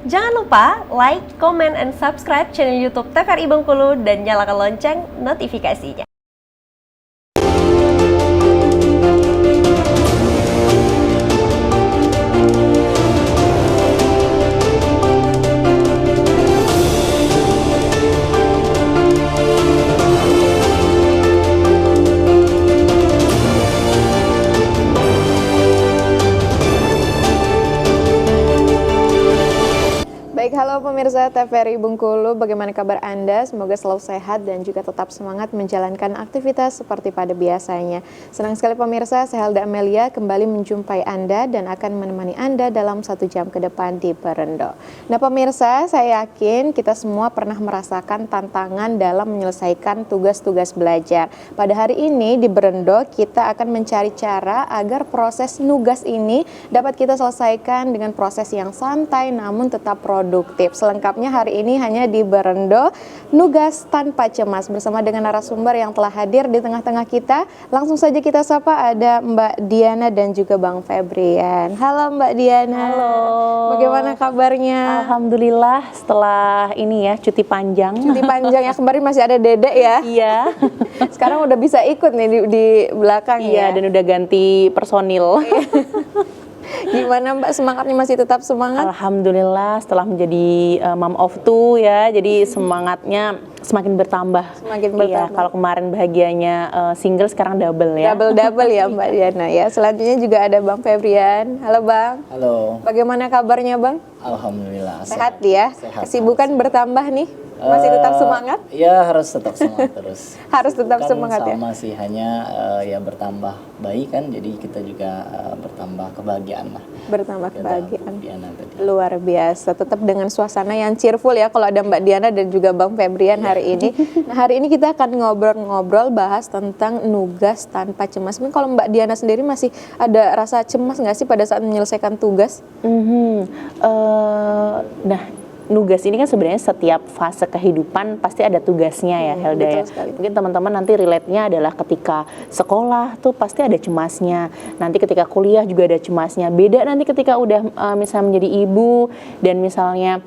Jangan lupa like, comment, and subscribe channel YouTube TVRI Bengkulu dan nyalakan lonceng notifikasinya. Baik, halo pemirsa TVRI Bengkulu, bagaimana kabar Anda? Semoga selalu sehat dan juga tetap semangat menjalankan aktivitas seperti pada biasanya. Senang sekali pemirsa, saya Helda Amelia kembali menjumpai Anda dan akan menemani Anda dalam 1 jam ke depan di Berendo. Nah pemirsa, saya yakin kita semua pernah merasakan tantangan dalam menyelesaikan tugas-tugas belajar. Pada hari ini di Berendo, kita akan mencari cara agar proses nugas ini dapat kita selesaikan dengan proses yang santai namun tetap produktif. Selengkapnya hari ini hanya di Berendo, nugas tanpa cemas bersama dengan narasumber yang telah hadir di tengah-tengah kita. Langsung saja kita sapa, ada Mbak Diana dan juga Bang Febrian. Halo Mbak Diana. Halo. Bagaimana kabarnya? Alhamdulillah, setelah ini ya cuti panjang. Cuti panjang ya, kemarin masih ada Dedek ya. Iya. Sekarang udah bisa ikut nih di belakang ya. Iya, dan udah ganti personil. Gimana Mbak, semangatnya masih tetap semangat? Alhamdulillah, setelah menjadi mom of two ya, jadi semangatnya semakin bertambah. Semakin Iya, bertambah. kalau kemarin bahagianya single, sekarang double ya. Double ya Mbak Diana ya. Selanjutnya juga ada Bang Febrian. Halo Bang. Halo, Bagaimana kabarnya Bang? alhamdulillah. Sehat ya? Sehat. Kesibukan bertambah nih? Masih tetap semangat? Ya harus tetap semangat terus. Harus tetap Bukan semangat ya? sama sih, hanya ya bertambah baik kan, jadi kita juga bertambah kebahagiaan lah. Bertambah kebahagiaan. Diana tadi. Luar biasa, tetap dengan suasana yang cheerful ya kalau ada Mbak Diana dan juga Bang Febrian hari ini. Nah hari ini kita akan ngobrol-ngobrol bahas tentang nugas tanpa cemas. Mungkin kalau Mbak Diana sendiri masih ada rasa cemas nggak sih pada saat menyelesaikan tugas? Nah, nugas ini kan sebenarnya setiap fase kehidupan pasti ada tugasnya ya Helda ya. Betul sekali. Mungkin teman-teman nanti relate-nya adalah ketika sekolah tuh pasti ada cemasnya. Nanti ketika kuliah juga ada cemasnya. Beda nanti ketika udah misalnya menjadi ibu dan misalnya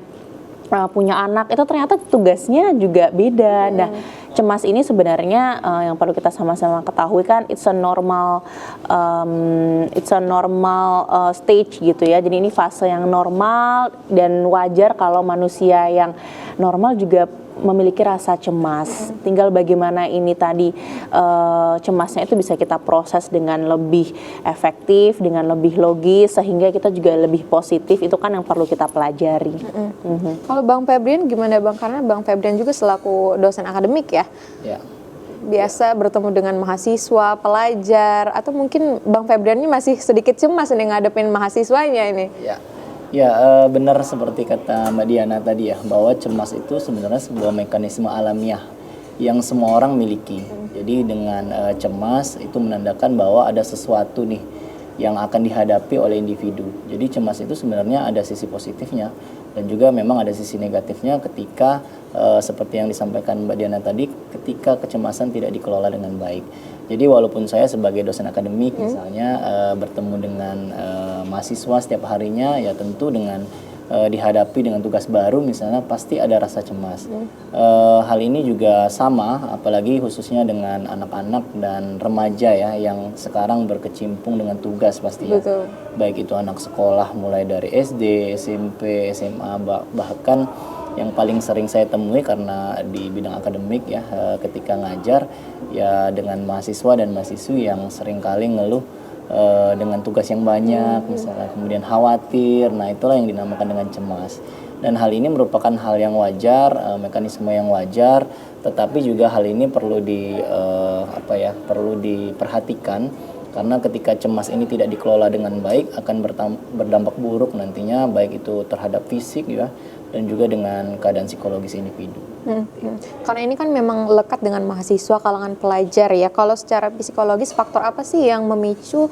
punya anak, itu ternyata tugasnya juga beda. Nah, cemas ini sebenarnya yang perlu kita sama-sama ketahui kan, it's a normal stage gitu ya. Jadi ini fase yang normal dan wajar kalau manusia yang normal juga memiliki rasa cemas. Tinggal bagaimana ini tadi cemasnya itu bisa kita proses dengan lebih efektif, dengan lebih logis, sehingga kita juga lebih positif. Itu kan yang perlu kita pelajari. Kalau Bang Febrian gimana Bang? Karena Bang Febrian juga selaku dosen akademik ya. Ya. Biasa bertemu dengan mahasiswa, pelajar, atau mungkin Bang Febrian ini masih sedikit cemas nih ngadepin mahasiswanya ini. Ya, benar seperti kata Mbak Diana tadi ya, bahwa cemas itu sebenarnya sebuah mekanisme alamiah yang semua orang miliki. Jadi dengan cemas itu menandakan bahwa ada sesuatu nih yang akan dihadapi oleh individu. Jadi cemas itu sebenarnya ada sisi positifnya dan juga memang ada sisi negatifnya ketika seperti yang disampaikan Mbak Diana tadi, ketika kecemasan tidak dikelola dengan baik. Jadi walaupun saya sebagai dosen akademik misalnya bertemu dengan mahasiswa setiap harinya, ya tentu dengan dihadapi dengan tugas baru misalnya pasti ada rasa cemas. Hal ini juga sama, apalagi khususnya dengan anak-anak dan remaja ya yang sekarang berkecimpung dengan tugas pastinya. Betul. Baik itu anak sekolah mulai dari SD, SMP, SMA, bahkan yang paling sering saya temui karena di bidang akademik ya, ketika ngajar ya dengan mahasiswa dan mahasiswi yang seringkali ngeluh dengan tugas yang banyak misalnya, kemudian khawatir. Nah itulah yang dinamakan dengan cemas, dan hal ini merupakan hal yang wajar, mekanisme yang wajar, tetapi juga hal ini perlu perlu diperhatikan, karena ketika cemas ini tidak dikelola dengan baik akan berdampak buruk nantinya, baik itu terhadap fisik ya dan juga dengan keadaan psikologis individu. Karena ini kan memang lekat dengan mahasiswa, kalangan pelajar ya. Kalau secara psikologis, faktor apa sih yang memicu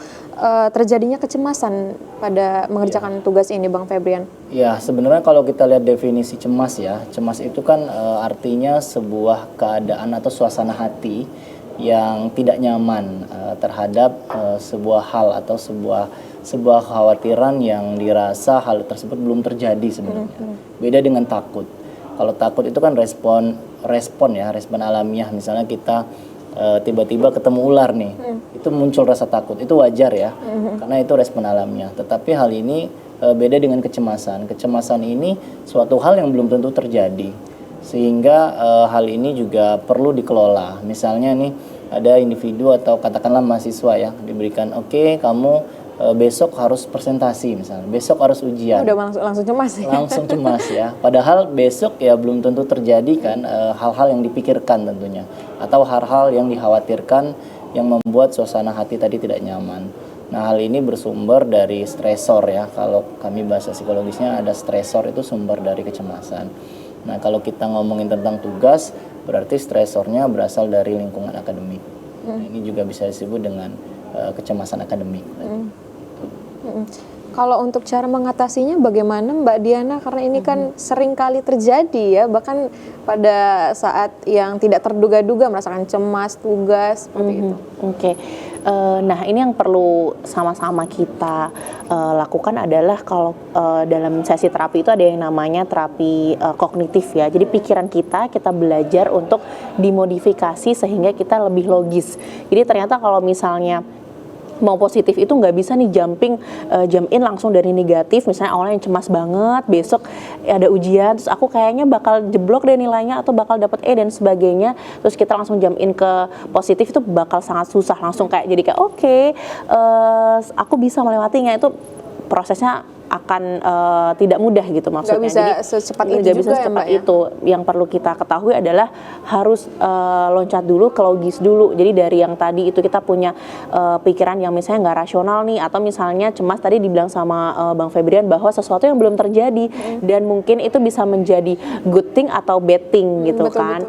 terjadinya kecemasan pada mengerjakan tugas ini, Bang Febrian? Ya, sebenarnya kalau kita lihat definisi cemas ya, cemas itu kan artinya sebuah keadaan atau suasana hati yang tidak nyaman terhadap sebuah hal atau sebuah kekhawatiran yang dirasa hal tersebut belum terjadi sebenarnya. Beda dengan takut. Kalau takut itu kan respon alamiah. Misalnya kita tiba-tiba ketemu ular nih, itu muncul rasa takut, itu wajar ya, karena itu respon alamiah. Tetapi hal ini beda dengan kecemasan. Kecemasan ini suatu hal yang belum tentu terjadi, sehingga hal ini juga perlu dikelola. Misalnya nih ada individu atau katakanlah mahasiswa ya, diberikan oke, kamu besok harus presentasi misalnya, besok harus ujian. Udah langsung cemas ya? Langsung cemas ya. Padahal besok ya belum tentu terjadi kan hal-hal yang dipikirkan tentunya. Atau hal-hal yang dikhawatirkan yang membuat suasana hati tadi tidak nyaman. Nah hal ini bersumber dari stresor ya. Kalau kami bahasa psikologisnya ada stresor itu sumber dari kecemasan. Nah kalau kita ngomongin tentang tugas, berarti stresornya berasal dari lingkungan akademik. Nah, ini juga bisa disebut dengan kecemasan akademik. Kalau untuk cara mengatasinya bagaimana Mbak Diana? Karena ini kan sering kali terjadi ya, bahkan pada saat yang tidak terduga-duga merasakan cemas, tugas, seperti itu. Oke. Nah ini yang perlu sama-sama kita lakukan adalah kalau dalam sesi terapi itu ada yang namanya terapi kognitif ya. Jadi pikiran kita belajar untuk dimodifikasi sehingga kita lebih logis. Jadi ternyata kalau misalnya mau positif itu nggak bisa nih jump in langsung dari negatif. Misalnya awalnya cemas banget, besok ada ujian, terus aku kayaknya bakal jeblok deh nilainya atau bakal dapat E dan sebagainya, terus kita langsung jump in ke positif, itu bakal sangat susah. Langsung kayak jadi kayak oke, aku bisa melewatinya. Itu prosesnya akan tidak mudah gitu maksudnya. Nggak bisa secepat itu nggak bisa juga secepat ya, Mbak, itu. Yang perlu kita ketahui adalah harus loncat dulu ke logis dulu. Jadi dari yang tadi itu kita punya pikiran yang misalnya nggak rasional nih, atau misalnya cemas tadi dibilang sama Bang Febrian bahwa sesuatu yang belum terjadi dan mungkin itu bisa menjadi good thing atau bad thing gitu betul, kan.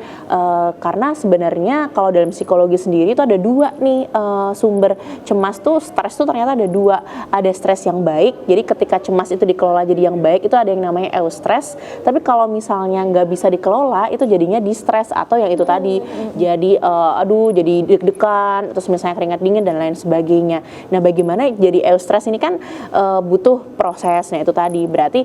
Karena sebenarnya kalau dalam psikologi sendiri itu ada dua nih sumber cemas tuh, stres tuh ternyata ada dua. Ada stres yang baik, jadi ketika cemas itu dikelola jadi yang baik, itu ada yang namanya eustress. Tapi kalau misalnya nggak bisa dikelola, itu jadinya distress atau yang itu tadi jadi jadi deg-degan, terus misalnya keringat dingin dan lain sebagainya. Nah bagaimana jadi eustress ini kan butuh proses. Nah itu tadi berarti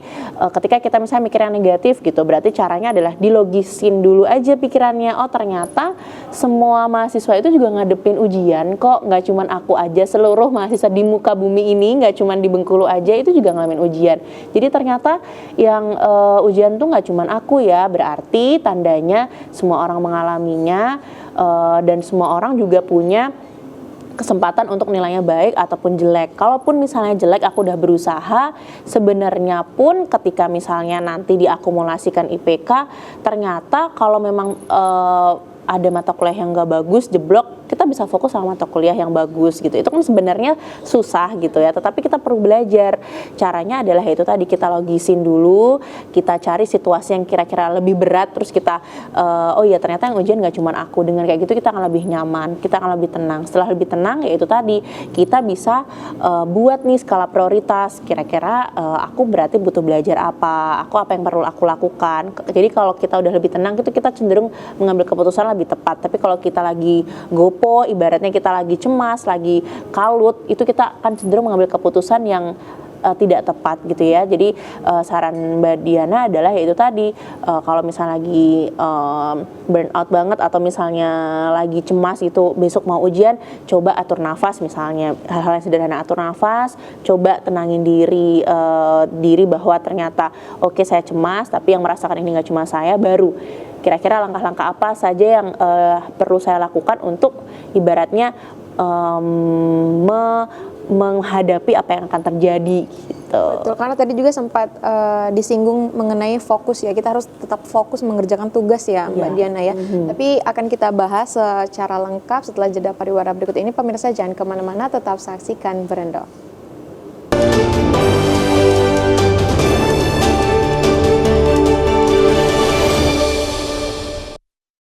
ketika kita misalnya mikir yang negatif gitu, berarti caranya adalah dilogisin dulu aja pikirannya. Oh ternyata semua mahasiswa itu juga ngadepin ujian kok, nggak cuman aku aja, seluruh mahasiswa di muka bumi ini, nggak cuman di Bengkulu aja itu juga ngalamin ujian. Jadi ternyata yang ujian tuh nggak cuman aku ya, berarti tandanya semua orang mengalaminya dan semua orang juga punya kesempatan untuk nilainya baik ataupun jelek. Kalaupun misalnya jelek aku udah berusaha, sebenarnya pun ketika misalnya nanti diakumulasikan IPK, ternyata kalau memang ada mata kuliah yang nggak bagus, jeblok, kita bisa fokus sama mata kuliah yang bagus gitu. Itu kan sebenarnya susah gitu ya, tetapi kita perlu belajar. Caranya adalah itu tadi, kita logisin dulu, kita cari situasi yang kira-kira lebih berat, terus kita oh iya ternyata yang ujian nggak cuma aku. Dengan kayak gitu kita akan lebih nyaman, kita akan lebih tenang. Setelah lebih tenang ya itu tadi, kita bisa buat nih skala prioritas. Kira-kira aku berarti butuh belajar apa yang perlu aku lakukan. Jadi kalau kita udah lebih tenang, itu kita cenderung mengambil keputusan lebih tepat. Tapi kalau kita lagi gopo, ibaratnya kita lagi cemas, lagi kalut, itu kita akan cenderung mengambil keputusan yang tidak tepat gitu ya. Jadi saran Mbak Diana adalah yaitu tadi, kalau misalnya lagi burn out banget atau misalnya lagi cemas itu besok mau ujian, coba atur nafas misalnya, hal-hal yang sederhana, atur nafas, coba tenangin diri bahwa ternyata oke, saya cemas, tapi yang merasakan ini nggak cuma saya, baru kira-kira langkah-langkah apa saja yang perlu saya lakukan untuk ibaratnya menghadapi apa yang akan terjadi gitu. Betul, karena tadi juga sempat disinggung mengenai fokus ya, kita harus tetap fokus mengerjakan tugas ya Mbak Diana ya. Tapi akan kita bahas secara lengkap setelah jeda pariwara berikut ini. Pemirsa jangan kemana-mana, tetap saksikan Berendo.